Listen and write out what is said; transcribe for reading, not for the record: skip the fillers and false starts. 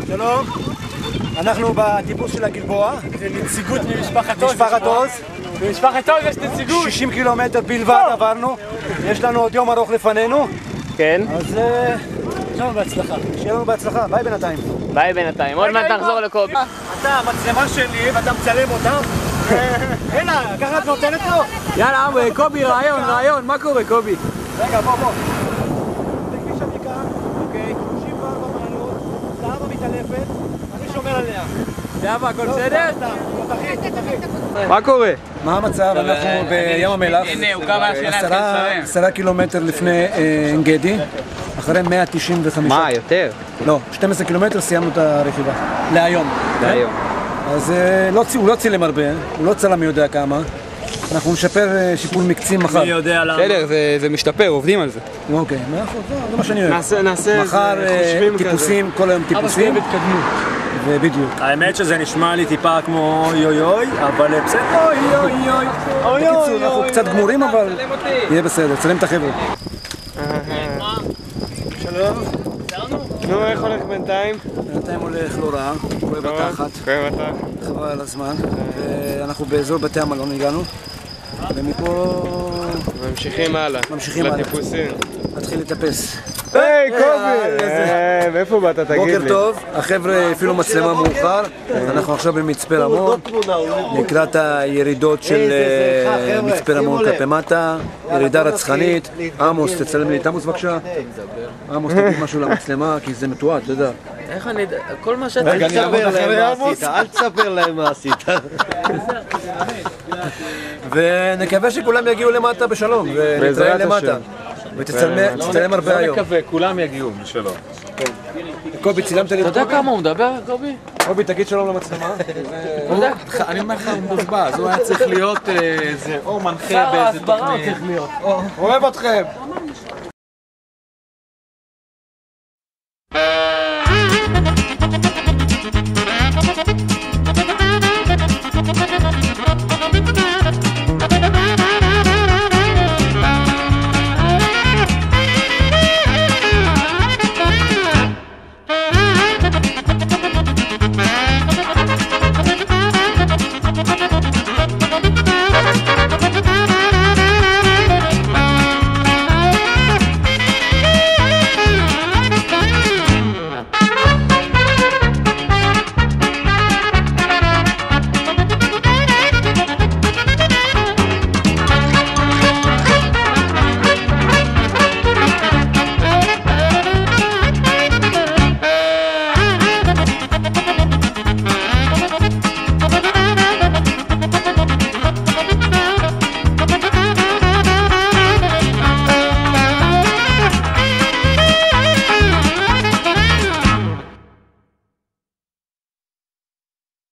שלום, אנחנו בטיפוס של הגלבוע. זה נציגות ממשפחת עוז. במשפחת עוז יש נציגות. 60 קילומטר בלבד עברנו, יש לנו עוד יום ארוך לפנינו. כן. אז שיהיה לנו בהצלחה. שיהיה לנו בהצלחה, ביי בינתיים. ביי בינתיים, עוד מעט נחזור לקובי. אתה המצלמה שלי ואתה מצלם אותה? הנה, ככה את נותנת לו? יאללה, קובי, רעיון, מה קורה קובי? רגע, בוא. בכביש הבקעה, אוקיי, 34 מעלות, זהבה מתעלפת, אני שומר עליה. זהבה, הכל בסדר? תתחיל. מה קורה? מה המצב? אנחנו בים המלח, הנה, הוא גם השאלה 10 קילומטר לפני עין גדי, אחרי 195. מה, יותר? לא, 12 קילומטר סיימנו את הרכיבה. להיום. להיום. אז הוא לא צילם הרבה, הוא לא צלם מי יודע כמה. אנחנו נשפר שיפור מקצים מחר. מי יודע למה? בסדר, זה משתפר, עובדים על זה. אוקיי, זה מה שאני אוהב. נעשה מחר טיפוסים, כל היום טיפוסים. ובדיוק. האמת שזה נשמע לי טיפה כמו יוי יוי, אבל בסדר, יוי יוי. בקיצור, אנחנו קצת גמורים, אבל יהיה בסדר, צלם את החבר'ה. שלום. נו, איך הולך בינתיים? בינתיים הולך לא רע, כואב התחת. חבל על הזמן. אנחנו באזור בתי המלון הגענו. ומפה... ממשיכים הלאה. לטיפוסים. נתחיל לטפס. היי קובי! מאיפה באת תגיד לי? בוקר טוב, החבר'ה אפילו מצלמה מאוחר. אנחנו עכשיו במצפה רמון, לקראת הירידות של מצפה רמון כלפי מטה, ירידה רצחנית. עמוס, תצלם לי את עמוס בבקשה. עמוס, תגיד משהו למצלמה, כי זה מתועד, אתה יודע. איך אני... כל מה שאתה... אל תספר להם מה עשית, אל תספר להם מה עשית. ונקווה שכולם יגיעו למטה בשלום, ונתראה למטה. ותצלם הרבה היום. מקווה, כולם יגיעו בשלום. קובי, צילמת לי את אתה יודע כמה הוא מדבר, קובי? קובי, תגיד שלום למצלמה. אני אומר לך, הוא מבוזבז, הוא היה צריך להיות איזה או מנחה באיזה תוכנית. אוהב אתכם.